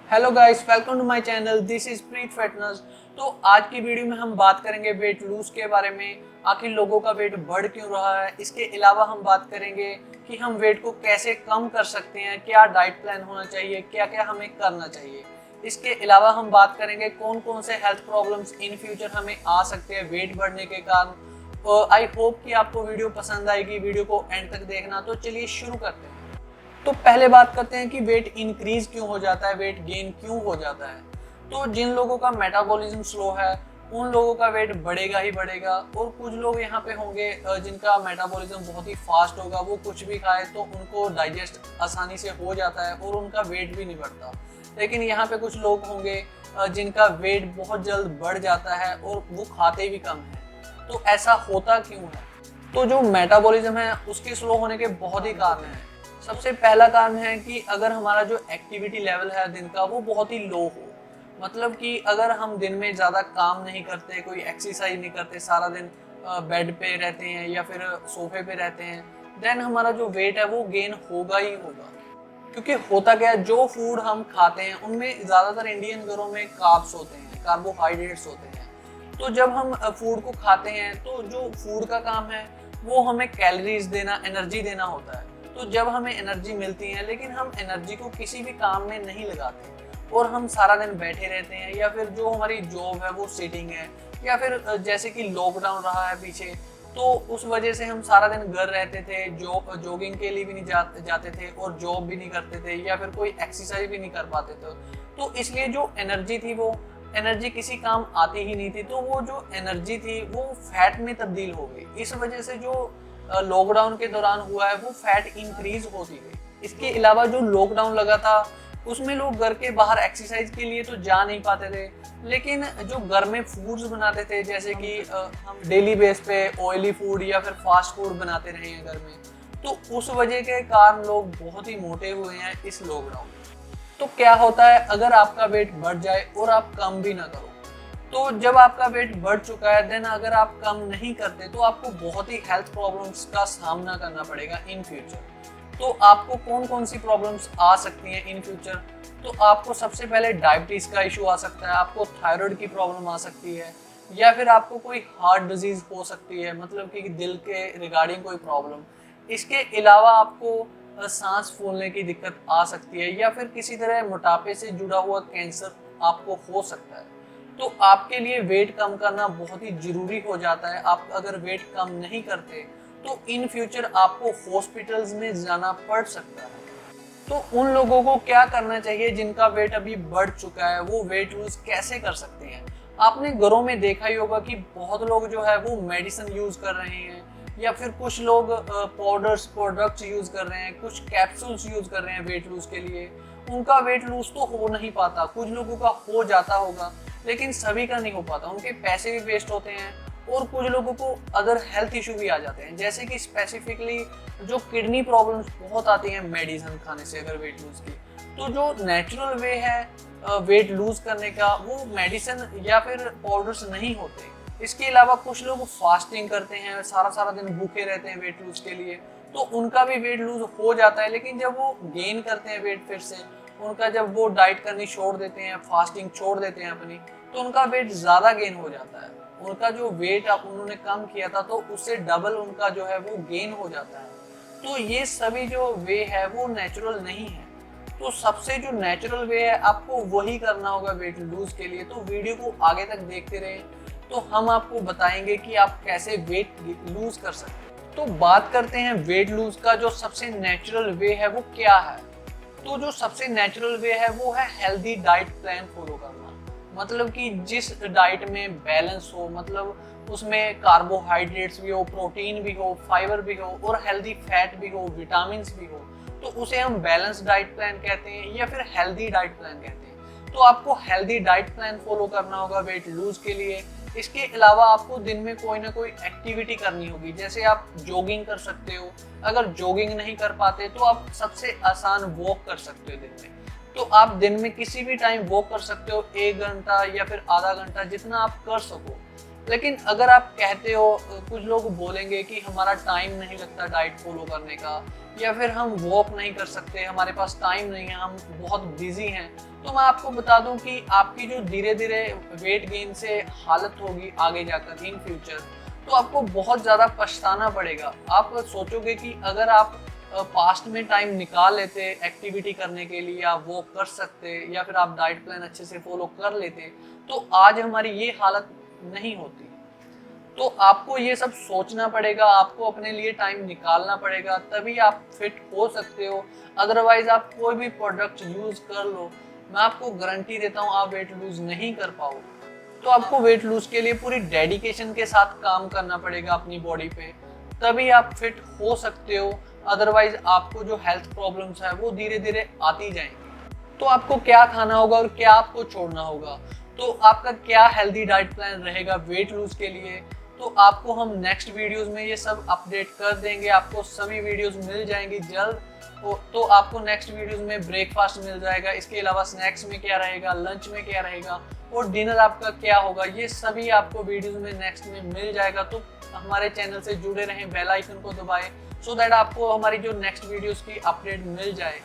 Hello guys, welcome to my channel. This is Preet fitness. तो आज की वीडियो में हम बात करेंगे वेट लूज के बारे में। आखिर लोगों का वेट बढ़ क्यों रहा है। इसके अलावा हम बात करेंगे कि हम वेट को कैसे कम कर सकते हैं, क्या डाइट प्लान होना चाहिए, क्या क्या हमें करना चाहिए। इसके अलावा हम बात करेंगे कौन कौन से हेल्थ प्रॉब्लम्स इन फ्यूचर हमें आ सकते हैं वेट बढ़ने के कारण। आई होप कि आपको वीडियो पसंद आएगी। वीडियो को एंड तक देखना। तो चलिए शुरू करते हैं। तो पहले बात करते हैं कि वेट इंक्रीज क्यों हो जाता है, वेट गेन क्यों हो जाता है। तो जिन लोगों का मेटाबॉलिज्म स्लो है उन लोगों का वेट बढ़ेगा ही बढ़ेगा, और कुछ लोग यहाँ पे होंगे जिनका मेटाबॉलिज्म बहुत ही फास्ट होगा। वो कुछ भी खाए तो उनको डाइजेस्ट आसानी से हो जाता है और उनका वेट भी नहीं बढ़ता। लेकिन यहाँ पे कुछ लोग होंगे जिनका वेट बहुत जल्द बढ़ जाता है और वो खाते भी कम है। तो ऐसा होता क्यों है। तो जो मेटाबॉलिज्म है उसके स्लो होने के बहुत ही कारण हैं। सबसे पहला कारण है कि अगर हमारा जो एक्टिविटी लेवल है दिन का वो बहुत ही लो हो। मतलब कि अगर हम दिन में ज़्यादा काम नहीं करते, कोई एक्सरसाइज नहीं करते, सारा दिन बेड पे रहते हैं या फिर सोफे पे रहते हैं, देन हमारा जो वेट है वो गेन होगा ही होगा। क्योंकि होता क्या है, जो फूड हम खाते हैं उनमें ज़्यादातर इंडियन घरों में कार्ब्स होते हैं, कार्बोहाइड्रेट्स होते हैं। तो जब हम फूड को खाते हैं तो जो फूड का काम है वो हमें कैलोरीज देना, एनर्जी देना होता है। तो जब हमें एनर्जी मिलती है, लेकिन हम एनर्जी को किसी भी काम में नहीं लगाते और हम सारा दिन बैठे रहते हैं, या फिर जो हमारी जॉब है वो सिटिंग है, या फिर जैसे कि लॉकडाउन रहा है पीछे, तो उस वजह से हम सारा दिन घर रहते थे, जॉगिंग के लिए भी नहीं जाते थे और जॉब भी नहीं करते थे, या फिर कोई एक्सरसाइज भी नहीं कर पाते थे। तो इसलिए जो एनर्जी थी वो एनर्जी किसी काम आती ही नहीं थी। तो वो जो एनर्जी थी वो फैट में तब्दील हो गई। इस वजह से जो लॉकडाउन के दौरान हुआ है वो फैट इंक्रीज होती गई। इसके अलावा जो लॉकडाउन लगा था उसमें लोग घर के बाहर एक्सरसाइज के लिए तो जा नहीं पाते थे, लेकिन जो घर में फूड्स बनाते थे, जैसे कि हम डेली बेस पे ऑयली फूड या फिर फास्ट फूड बनाते रहे हैं घर में, तो उस वजह के कारण लोग बहुत ही मोटे हुए हैं इस लॉकडाउन में। तो क्या होता है, अगर आपका वेट बढ़ जाए और आप कम भी ना करो, तो जब आपका वेट बढ़ चुका है देन अगर आप कम नहीं करते तो आपको बहुत ही हेल्थ प्रॉब्लम्स का सामना करना पड़ेगा इन फ्यूचर। तो आपको कौन कौन सी प्रॉब्लम्स आ सकती हैं इन फ्यूचर। तो आपको सबसे पहले डायबिटीज का इशू आ सकता है, आपको थायराइड की प्रॉब्लम आ सकती है, या फिर आपको कोई हार्ट डिजीज हो सकती है, मतलब कि दिल के रिगार्डिंग कोई प्रॉब्लम। इसके अलावा आपको सांस फूलने की दिक्कत आ सकती है, या फिर किसी तरह मोटापे से जुड़ा हुआ कैंसर आपको हो सकता है। तो आपके लिए वेट कम करना बहुत ही जरूरी हो जाता है। आप अगर वेट कम नहीं करते तो इन फ्यूचर आपको हॉस्पिटल्स में जाना पड़ सकता है। तो उन लोगों को क्या करना चाहिए जिनका वेट अभी बढ़ चुका है, वो वेट लूज कैसे कर सकते हैं। आपने घरों में देखा ही होगा कि बहुत लोग जो है वो मेडिसिन यूज कर रहे हैं, या फिर कुछ लोग पाउडर्स प्रोडक्ट्स यूज कर रहे हैं, कुछ कैप्सूल्स यूज कर रहे हैं वेट लूज के लिए। उनका वेट लूज तो हो नहीं पाता, कुछ लोगों का हो जाता होगा लेकिन सभी का नहीं हो पाता, उनके पैसे भी वेस्ट होते हैं, और कुछ लोगों को अदर हेल्थ इशू भी आ जाते हैं, जैसे कि स्पेसिफिकली जो किडनी प्रॉब्लम्स बहुत आती हैं मेडिसिन खाने से अगर वेट लूज की। तो जो नेचुरल वे है वेट लूज करने का वो मेडिसिन या फिर पाउडर्स नहीं होते। इसके अलावा कुछ लोग फास्टिंग करते हैं, सारा सारा दिन भूखे रहते हैं वेट लूज के लिए, तो उनका भी वेट लूज हो जाता है। लेकिन जब वो गेन करते हैं वेट, फिर से उनका जब वो डाइट करनी छोड़ देते हैं, फास्टिंग छोड़ देते हैं अपनी, तो उनका वेट ज़्यादा गेन हो जाता है। उनका जो वेट आप उन्होंने कम किया था तो उससे डबल उनका जो है वो गेन हो जाता है। तो ये सभी जो वे है वो नेचुरल नहीं है। तो सबसे जो नेचुरल वे है आपको वही करना होगा वेट लूज के लिए। तो वीडियो को आगे तक देखते रहें, तो हम आपको बताएंगे कि आप कैसे वेट लूज कर सकते हैं। तो बात करते हैं वेट लूज का जो सबसे नेचुरल वे है वो क्या है। तो जो सबसे नेचुरल वे है वो है हेल्दी डाइट प्लान फॉलो करना। मतलब कि जिस डाइट में बैलेंस हो, मतलब उसमें कार्बोहाइड्रेट्स भी हो, प्रोटीन भी हो, फाइबर भी हो, और हेल्दी फैट भी हो, विटामिन भी हो, तो उसे हम बैलेंस डाइट प्लान कहते हैं या फिर हेल्दी डाइट प्लान कहते हैं। तो आपको हेल्दी डाइट प्लान फॉलो करना होगा वेट लूज के लिए। इसके अलावा आपको दिन में कोई ना कोई एक्टिविटी करनी होगी, जैसे आप जॉगिंग कर सकते हो। अगर जॉगिंग नहीं कर पाते तो आप सबसे आसान वॉक कर सकते हो दिन में। तो आप दिन में किसी भी टाइम वॉक कर सकते हो, 1 घंटा या फिर आधा घंटा, जितना आप कर सको। लेकिन अगर आप कहते हो, कुछ लोग बोलेंगे कि हमारा टाइम नहीं लगता डाइट फॉलो करने का, या फिर हम वॉक नहीं कर सकते, हमारे पास टाइम नहीं है, हम बहुत बिजी हैं, तो मैं आपको बता दूं कि आपकी जो धीरे धीरे वेट गेन से हालत होगी आगे जाकर इन फ्यूचर, तो आपको बहुत ज़्यादा पछताना पड़ेगा। आप सोचोगे कि अगर आप पास्ट में टाइम निकाल लेते एक्टिविटी करने के लिए, आप वो कर सकते या फिर आप डाइट प्लान अच्छे से फॉलो कर लेते, तो आज हमारी ये हालत नहीं होती। तो आपको ये सब सोचना पड़ेगा, आपको अपने लिए टाइम निकालना पड़ेगा, तभी आप फिट हो सकते हो। अदरवाइज आप कोई भी प्रोडक्ट यूज कर लो, मैं आपको गारंटी देता हूँ आप वेट लूज नहीं कर पाओगे। तो आपको वेट लूज के लिए पूरी डेडिकेशन के साथ काम करना पड़ेगा अपनी बॉडी पे, तभी आप फिट हो सकते हो। अदरवाइज आपको जो हेल्थ प्रॉब्लम्स है वो धीरे धीरे आती जाएंगी। तो आपको क्या खाना होगा और क्या आपको छोड़ना होगा, तो आपका क्या हेल्दी डाइट प्लान रहेगा वेट लूज के लिए, तो आपको हम नेक्स्ट वीडियोस में ये सब अपडेट कर देंगे। आपको सभी वीडियोस मिल जाएंगी जल्द। तो आपको नेक्स्ट वीडियोस में ब्रेकफास्ट मिल जाएगा, इसके अलावा स्नैक्स में क्या रहेगा, लंच में क्या रहेगा और डिनर आपका क्या होगा, ये सभी आपको वीडियोस में नेक्स्ट में मिल जाएगा। तो हमारे चैनल से जुड़े रहें, बेल आइकन को दबाएं, सो दैट आपको हमारी जो नेक्स्ट वीडियोस की अपडेट मिल जाए।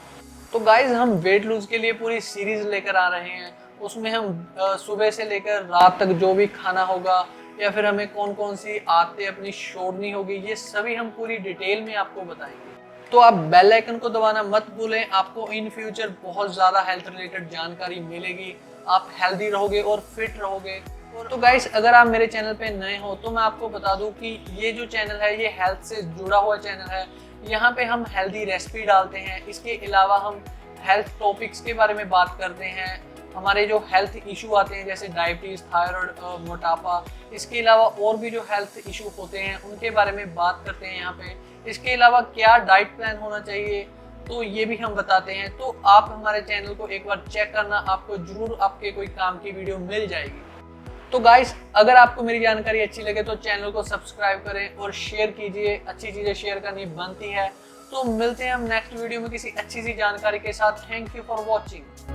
तो गाइज हम वेट लूज के लिए पूरी सीरीज लेकर आ रहे हैं, उसमें हम सुबह से लेकर रात तक जो भी खाना होगा या फिर हमें कौन कौन सी आदतें अपनी छोड़नी होगी, ये सभी हम पूरी डिटेल में आपको बताएंगे। तो आप बेल आइकन को दबाना मत भूलें, आपको इन फ्यूचर बहुत ज़्यादा हेल्थ रिलेटेड जानकारी मिलेगी, आप हेल्दी रहोगे और फिट रहोगे। तो गाइस अगर आप मेरे चैनल पे नए हो तो मैं आपको बता दूं कि ये जो चैनल है ये हेल्थ से जुड़ा हुआ चैनल है। यहाँ पे हम हेल्दी रेसिपी डालते हैं, इसके अलावा हम हेल्थ टॉपिक्स के बारे में बात करते हैं। हमारे जो हेल्थ इशू आते हैं जैसे डायबिटीज़, थायराइड, मोटापा, इसके अलावा और भी जो हेल्थ इशू होते हैं उनके बारे में बात करते हैं यहाँ पे। इसके अलावा क्या डाइट प्लान होना चाहिए तो ये भी हम बताते हैं। तो आप हमारे चैनल को एक बार चेक करना, आपको जरूर आपके कोई काम की वीडियो मिल जाएगी। तो गाइस अगर आपको मेरी जानकारी अच्छी लगे तो चैनल को सब्सक्राइब करें और शेयर कीजिए, अच्छी चीज़ें शेयर करनी बनती है। तो मिलते हैं हम नेक्स्ट वीडियो में किसी अच्छी सी जानकारी के साथ। Thank you for watching.